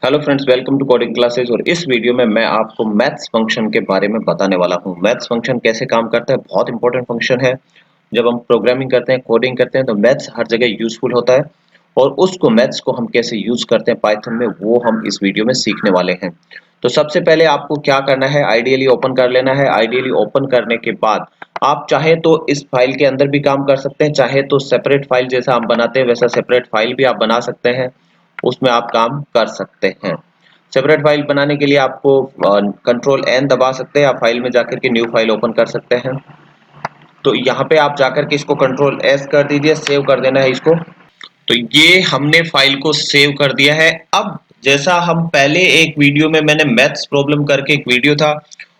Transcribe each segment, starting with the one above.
Hello friends, welcome to coding classes. और इस video में मैं आपको मैथ्स फंक्शन के बारे में बताने वाला हूं। मैथ्स फंक्शन कैसे काम करता है, बहुत इंपॉर्टेंट फंक्शन है। जब हम प्रोग्रामिंग करते हैं, कोडिंग करते हैं तो मैथ्स हर जगह यूजफुल होता है। और उसको मैथ्स को हम कैसे यूज करते हैं पाइथन में, वो हम इस वीडियो में सीखने वाले हैं। तो सबसे पहले आपको क्या करना है, आइडियली ओपन कर लेना है। आइडियली ओपन करने के बाद आप चाहे तो इस फाइल के अंदर भी काम कर सकते हैं, चाहे तो सेपरेट फाइल जैसा हम बनाते हैं वैसा सेपरेट फाइल भी आप बना सकते हैं, उसमें आप काम कर सकते हैं। सेपरेट फाइल बनाने के लिए आपको कंट्रोल एन दबा सकते हैं, आप फाइल में जाकर के न्यू फाइल ओपन कर सकते हैं। तो यहाँ पे आप जाकर के इसको कंट्रोल एस कर दीजिए, सेव कर देना है इसको। तो ये हमने फाइल को सेव कर दिया है। अब जैसा हम पहले एक वीडियो में, मैंने मैथ्स प्रॉब्लम करके एक वीडियो था,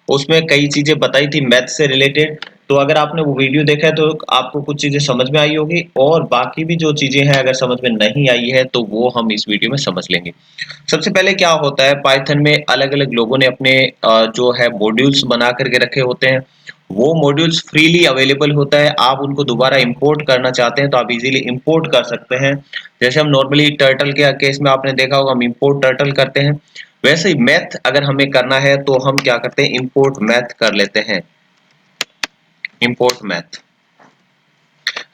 उसमें कई चीजें बताई थी मैथ्स से रिलेटेड। तो अगर आपने वो वीडियो देखा है तो आपको कुछ चीजें समझ में आई होगी, और बाकी भी जो चीजें हैं अगर समझ में नहीं आई है तो वो हम इस वीडियो में समझ लेंगे। सबसे पहले क्या होता है, पाइथन में अलग अलग लोगों ने अपने जो है मॉड्यूल्स बना करके रखे होते हैं। वो मॉड्यूल्स फ्रीली अवेलेबल होता है, आप उनको दोबारा इंपोर्ट करना चाहते हैं तो आप इजीली इंपोर्ट कर सकते हैं। जैसे हम नॉर्मली टर्टल के केस में आपने देखा होगा, हम इंपोर्ट टर्टल करते हैं, वैसे ही मैथ अगर हमें करना है तो हम क्या करते हैं, इंपोर्ट मैथ कर लेते हैं। Import math.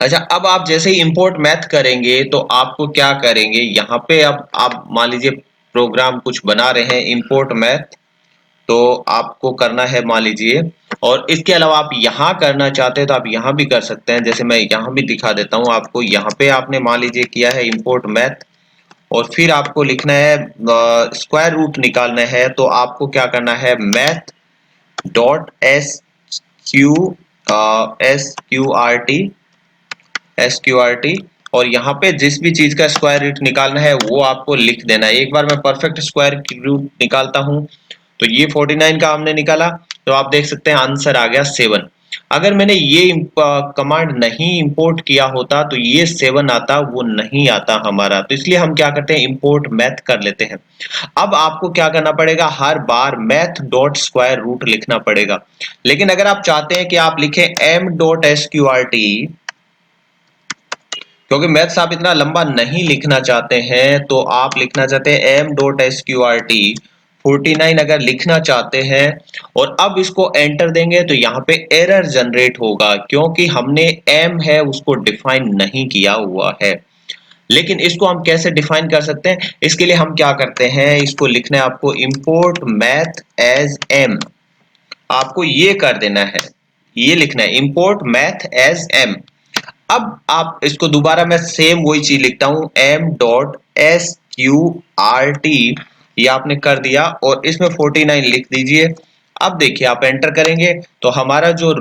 अच्छा, अब आप जैसे ही इंपोर्ट मैथ करेंगे तो आपको क्या करेंगे, यहाँ पे अब आप मान लीजिए प्रोग्राम कुछ बना रहे हैं इंपोर्ट मैथ, तो आपको करना है मान लीजिए। और इसके अलावा आप यहाँ करना चाहते हैं तो आप यहाँ भी कर सकते हैं। जैसे मैं यहाँ भी दिखा देता हूँ आपको, यहाँ पे आपने मान लीजिए किया है इंपोर्ट मैथ, और फिर आपको लिखना है स्क्वायर रूट निकालना है, तो आपको क्या करना है, math dot S Q R T, और यहाँ पे जिस भी चीज का स्क्वायर रूट निकालना है वो आपको लिख देना है। एक बार मैं परफेक्ट स्क्वायर रूट निकालता हूँ, तो ये 49 का हमने निकाला, तो आप देख सकते हैं आंसर आ गया 7। अगर मैंने ये कमांड नहीं इंपोर्ट किया होता तो ये 7 आता, वो नहीं आता हमारा। तो इसलिए हम क्या करते हैं, इंपोर्ट मैथ कर लेते हैं। अब आपको क्या करना पड़ेगा, हर बार मैथ डॉट स्क्वायर रूट लिखना पड़ेगा। लेकिन अगर आप चाहते हैं कि आप लिखें M dot S Q R T, क्योंकि मैथ्स आप इतना लंबा नहीं लिखना चाहते हैं, तो आप लिखना चाहते हैं M dot S Q R T 49 अगर लिखना चाहते हैं, और अब इसको एंटर देंगे तो यहाँ पे एरर जनरेट होगा, क्योंकि हमने एम है उसको डिफाइन नहीं किया हुआ है। लेकिन इसको हम कैसे डिफाइन कर सकते हैं, इसके लिए हम क्या करते हैं, इसको लिखना है आपको इंपोर्ट मैथ एज एम। आपको ये कर देना है, ये लिखना है इंपोर्ट मैथ एज एम। अब आप इसको दोबारा मैं सेम वही चीज लिखता हूं, M dot S Q R T, ये आपने कर दिया, और इसमें 49 लिख दीजिए। अब देखिए आप एंटर करेंगे तो हमारा जो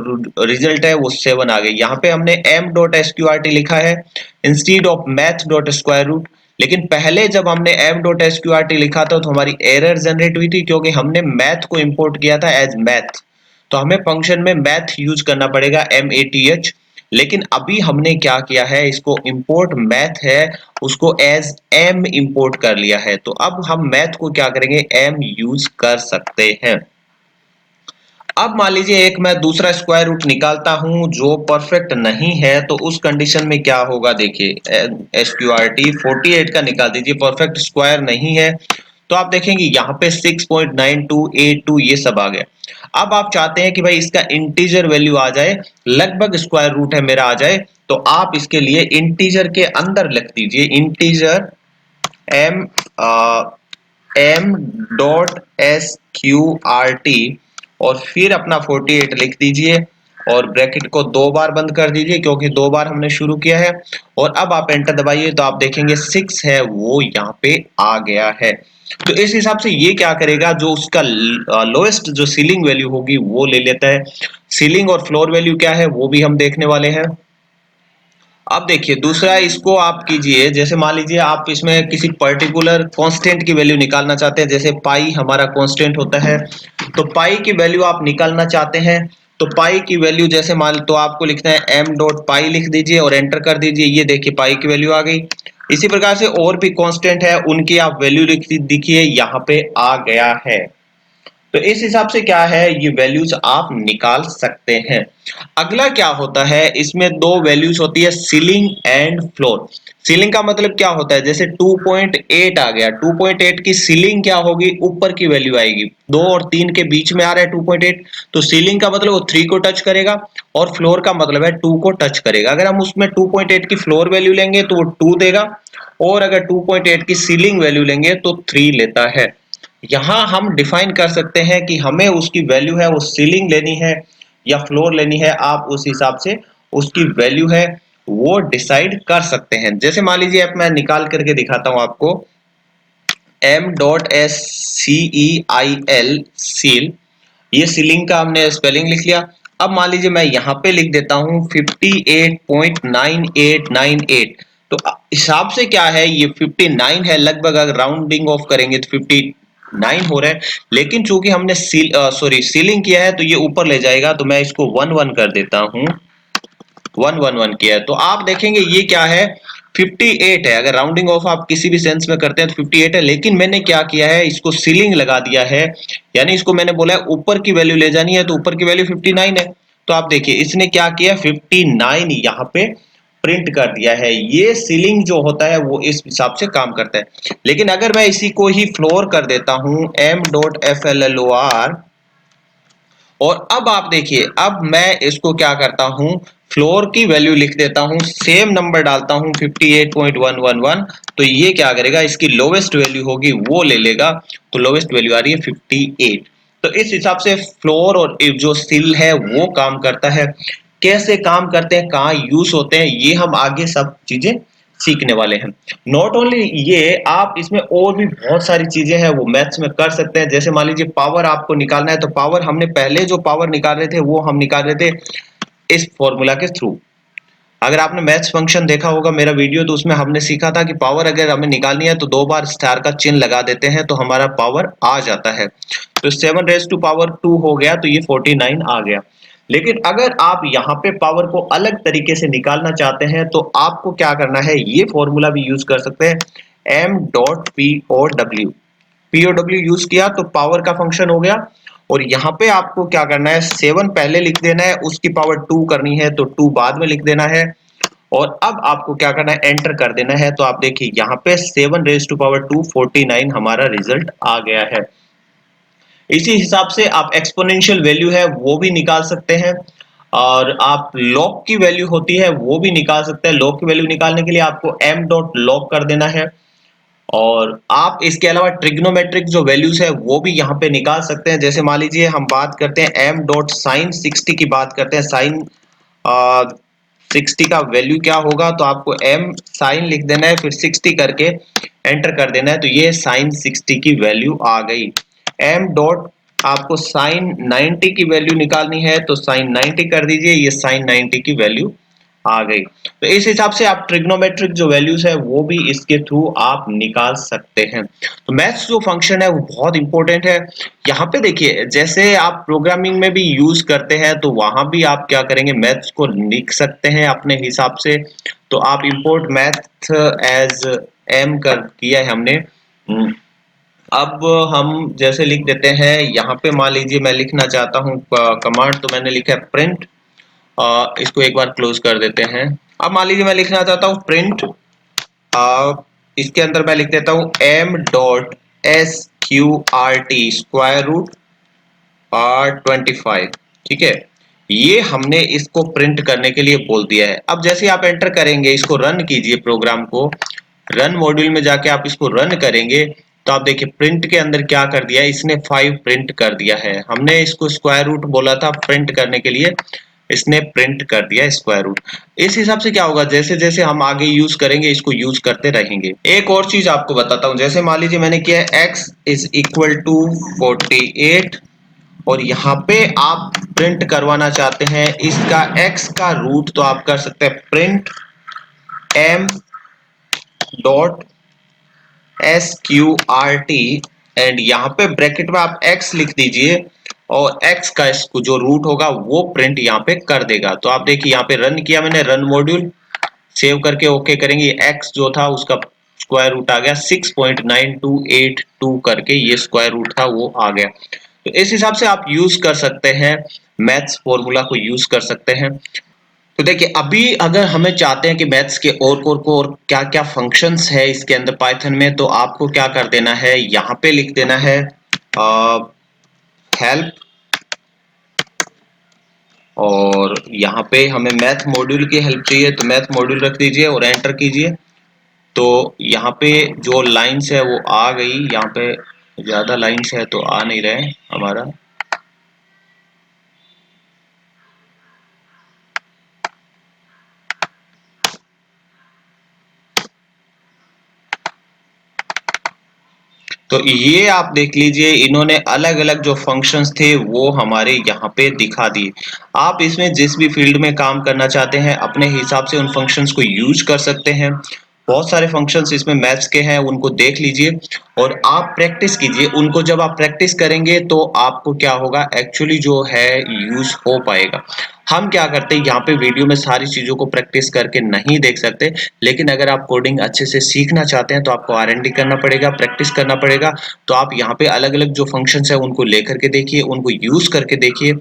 रिजल्ट है वो 7 आ गया। यहाँ पे हमने M dot S Q R T लिखा है instead of math dot square root. लेकिन पहले जब हमने M dot S Q R T लिखा था तो हमारी एरर जनरेट हुई थी, क्योंकि हमने मैथ को इंपोर्ट किया था एज मैथ। तो हमें फंक्शन में मैथ यूज करना पड़ेगा, MATH। लेकिन अभी हमने क्या किया है, इसको इंपोर्ट मैथ है उसको एज एम इंपोर्ट कर लिया है। तो अब हम मैथ को क्या करेंगे, एम यूज कर सकते हैं। अब मान लीजिए एक मैं दूसरा स्क्वायर रूट निकालता हूं जो परफेक्ट नहीं है, तो उस कंडीशन में क्या होगा, देखिए SQRT 48 का निकाल दीजिए, परफेक्ट स्क्वायर नहीं है। तो आप देखेंगे यहाँ पे 6.9282 ये सब आ गया। अब आप चाहते हैं कि भाई इसका इंटीजर वैल्यू आ जाए, लगभग स्क्वायर रूट है मेरा आ जाए, तो आप इसके लिए इंटीजर के अंदर लिख दीजिए integer M M dot S Q R T, और फिर अपना 48 लिख दीजिए, और ब्रैकेट को 2 बार बंद कर दीजिए क्योंकि 2 बार हमने शुरू किया है। और अब आप एंटर दबाइए तो आप देखेंगे 6 है वो यहाँ पे आ गया है। तो इस हिसाब से ये क्या करेगा, जो उसका लोएस्ट जो सीलिंग वैल्यू होगी वो ले लेता है। सीलिंग और फ्लोर वैल्यू क्या है वो भी हम देखने वाले हैं। अब देखिए दूसरा इसको आप कीजिए, जैसे मान लीजिए आप इसमें किसी पर्टिकुलर कांस्टेंट की वैल्यू निकालना चाहते हैं, जैसे पाई हमारा कांस्टेंट होता है, तो पाई की वैल्यू आप निकालना चाहते हैं। तो पाई की वैल्यू जैसे मान, तो आपको लिखना है एम डॉट पाई लिख दीजिए और एंटर कर दीजिए, ये देखिए पाई की वैल्यू आ गई। इसी प्रकार से और भी कांस्टेंट है उनकी आप वैल्यू लिख दिखिए, यहाँ पे आ गया है। तो इस हिसाब से क्या है, ये वैल्यूज आप निकाल सकते हैं। अगला क्या होता है, इसमें दो वैल्यूज होती है, सीलिंग एंड फ्लोर। सीलिंग का मतलब क्या होता है, जैसे 2.8 आ गया, 2.8 की सीलिंग क्या होगी, ऊपर की वैल्यू आएगी। 2 और 3 के बीच में आ रहा है 2.8, तो सीलिंग का मतलब वो 3 को टच करेगा और फ्लोर का मतलब है 2 को टच करेगा। अगर हम उसमें 2.8 की फ्लोर वैल्यू लेंगे तो वो 2 देगा, और अगर 2.8 की सीलिंग वैल्यू लेंगे तो 3 लेता है। यहां हम डिफाइन कर सकते हैं कि हमें उसकी वैल्यू है वो सीलिंग लेनी है या फ्लोर लेनी है, आप उस हिसाब से उसकी वैल्यू है वो डिसाइड कर सकते हैं। जैसे मान लीजिए, अब मैं निकाल करके दिखाता हूं आपको, M.SCEIL सील, ये सीलिंग का हमने स्पेलिंग लिख लिया। अब मान लीजिए मैं यहाँ पे लिख देता हूँ 58.9898, तो हिसाब से क्या है, ये 59 है लगभग, अगर राउंडिंग ऑफ करेंगे तो 59 हो रहा है। लेकिन चूंकि हमने सीलिंग किया है तो ये ऊपर ले जाएगा, तो मैं इसको 11 कर देता हूँ, 111 किया है। तो आप देखेंगे ये क्या है, 58 है। अगर राउंडिंग ऑफ आप किसी भी सेंस में करते हैं तो 58 है, लेकिन मैंने क्या किया है, इसको सीलिंग लगा दिया है, यानी इसको मैंने बोला है ऊपर की वैल्यू ले जानी है, तो ऊपर की वैल्यू 59 है। तो आप देखिए इसने क्या किया, 59 यहाँ पे प्रिंट कर दिया है। ये सीलिंग जो होता है वो इस हिसाब से काम करता है। लेकिन अगर मैं इसी को ही फ्लोर कर देता हूं, M.FLLOR, और अब आप देखिए, अब मैं इसको क्या करता हूं, फ्लोर की वैल्यू लिख देता हूं, सेम नंबर डालता हूं 58.111, तो ये क्या करेगा, इसकी लोवेस्ट वैल्यू होगी वो ले लेगा, तो लोवेस्ट वैल्यू आ रही है 58। तो इस हिसाब से फ्लोर और जो सिल है वो काम करता है। कैसे काम करते हैं, कहाँ यूज होते हैं, ये हम आगे सब चीजें सीखने वाले हैं। नॉट ओनली ये, आप इसमें और भी बहुत सारी चीजें हैं वो मैथ्स में कर सकते हैं। जैसे मान लीजिए पावर आपको निकालना है, तो पावर हमने पहले जो पावर निकाल रहे थे वो हम निकाल रहे थे इस फॉर्मूला के थ्रू। अगर आपने मैथ्स फंक्शन देखा होगा मेरा वीडियो, तो उसमें हमने सीखा था कि पावर अगर हमें निकालनी है तो 2 बार स्टार का चिन्ह लगा देते हैं तो हमारा पावर आ जाता है। तो 7 रेज टू पावर 2 हो गया, तो ये 49 आ गया। लेकिन अगर आप यहाँ पे पावर को अलग तरीके से निकालना चाहते हैं तो आपको क्या करना है, ये फॉर्मूला भी यूज कर सकते हैं, M.POW। पीओडब्ल्यू यूज किया तो पावर का फंक्शन हो गया, और यहाँ पे आपको क्या करना है, 7 पहले लिख देना है, उसकी पावर 2 करनी है तो 2 बाद में लिख देना है, और अब आपको क्या करना है, एंटर कर देना है। तो आप देखिए यहाँ पे 7 रेज टू पावर 2 49 हमारा रिजल्ट आ गया है। इसी हिसाब से आप एक्सपोनेंशियल वैल्यू है वो भी निकाल सकते हैं, और आप लॉग की वैल्यू होती है वो भी निकाल सकते हैं। लॉग की वैल्यू निकालने के लिए आपको M.log कर देना है, और आप इसके अलावा ट्रिग्नोमेट्रिक जो वैल्यूज है वो भी यहाँ पे निकाल सकते हैं। जैसे मान लीजिए हम बात करते हैं M.sin60 की बात करते हैं, साइन 60 का वैल्यू क्या होगा, तो आपको m साइन लिख देना है, फिर 60 करके एंटर कर देना है, तो ये साइन 60 की वैल्यू आ गई। m डॉट, आपको साइन 90 की वैल्यू निकालनी है तो साइन 90 कर दीजिए, ये साइन 90 की वैल्यू आ गई। तो इस हिसाब से आप ट्रिग्नोमेट्रिक जो वैल्यूज है वो भी इसके थ्रू आप निकाल सकते हैं। तो मैथ्स जो फंक्शन है वो बहुत इंपॉर्टेंट है। यहाँ पे देखिए, जैसे आप प्रोग्रामिंग में भी यूज करते हैं तो वहां भी आप क्या करेंगे, मैथ्स को लिख सकते हैं अपने हिसाब से। तो आप इंपोर्ट मैथ एज एम कर किया है हमने। अब हम जैसे लिख देते हैं, यहाँ पे मान लीजिए मैं लिखना चाहता हूँ कमांड, तो मैंने लिखा है प्रिंट, इसको एक बार क्लोज कर देते हैं। अब मान लीजिए मैं लिखना चाहता हूँ प्रिंट, इसके अंदर मैं लिख देता हूँ M.SQRT स्क्वायर रूट 25, ठीक है। ये हमने इसको प्रिंट करने के लिए बोल दिया है। अब जैसे आप एंटर करेंगे, इसको रन कीजिए, प्रोग्राम को रन मॉड्यूल में जाके आप इसको रन करेंगे, तो आप देखिए प्रिंट के अंदर क्या कर दिया है, इसने 5 प्रिंट कर दिया है। हमने इसको स्क्वायर रूट बोला था प्रिंट करने के लिए, इसने प्रिंट कर दिया स्क्वायर रूट। इस हिसाब से क्या होगा, जैसे जैसे हम आगे यूज करेंगे इसको यूज करते रहेंगे। एक और चीज आपको बताता हूं, जैसे मान लीजिए मैंने किया है x इज इक्वल टू 48, और यहाँ पे आप प्रिंट करवाना चाहते हैं इसका x का रूट, तो आप कर सकते हैं print m dot SQRT, and यहाँ पे ब्रैकेट में आप x लिख दीजिए, और x का इसको जो रूट होगा वो प्रिंट यहाँ पे कर देगा। तो आप देखिए यहाँ पे रन किया मैंने, रन मॉड्यूल सेव करके ओके करेंगे, x जो था उसका स्क्वायर रूट आ गया 6.9282 करके, ये स्क्वायर रूट था वो आ गया। तो इस हिसाब से आप यूज कर सकते हैं, मैथ्स फॉर्मूला को यूज कर सकते हैं। तो देखिए अभी अगर हमें चाहते हैं कि मैथ्स के और क्या क्या फंक्शंस है इसके अंदर पाइथन में, तो आपको क्या कर देना है, यहाँ पे लिख देना है हेल्प, और यहाँ पे हमें मैथ मॉड्यूल की हेल्प चाहिए तो मैथ मॉड्यूल रख दीजिए और एंटर कीजिए। तो यहाँ पे जो लाइंस है वो आ गई, यहाँ पे ज्यादा लाइंस है तो आ नहीं रहे हमारा। तो ये आप देख लीजिए, इन्होंने अलग अलग जो फंक्शंस थे वो हमारे यहाँ पे दिखा दिए। आप इसमें जिस भी फील्ड में काम करना चाहते हैं अपने हिसाब से उन फंक्शंस को यूज कर सकते हैं। बहुत सारे फंक्शंस इसमें मैथ्स के हैं, उनको देख लीजिए और आप प्रैक्टिस कीजिए उनको। जब आप प्रैक्टिस करेंगे तो आपको क्या होगा, एक्चुअली जो है यूज हो पाएगा। हम क्या करते हैं यहाँ पे वीडियो में सारी चीजों को प्रैक्टिस करके नहीं देख सकते, लेकिन अगर आप कोडिंग अच्छे से सीखना चाहते हैं तो आपको R&D करना पड़ेगा, प्रैक्टिस करना पड़ेगा। तो आप यहाँ पे अलग अलग जो फंक्शंस है उनको लेकर के देखिए, उनको यूज करके देखिए,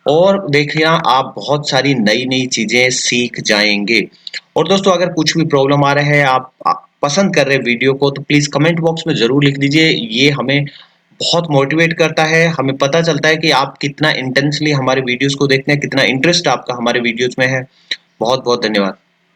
और देखिए आप बहुत सारी नई नई चीजें सीख जाएंगे। और दोस्तों अगर कुछ भी प्रॉब्लम आ रहा है, आप पसंद कर रहे हैं वीडियो को, तो प्लीज कमेंट बॉक्स में जरूर लिख दीजिए। ये हमें बहुत मोटिवेट करता है, हमें पता चलता है कि आप कितना इंटेंसली हमारे वीडियोस को देखते हैं, कितना इंटरेस्ट आपका हमारे वीडियोस में है। बहुत बहुत धन्यवाद।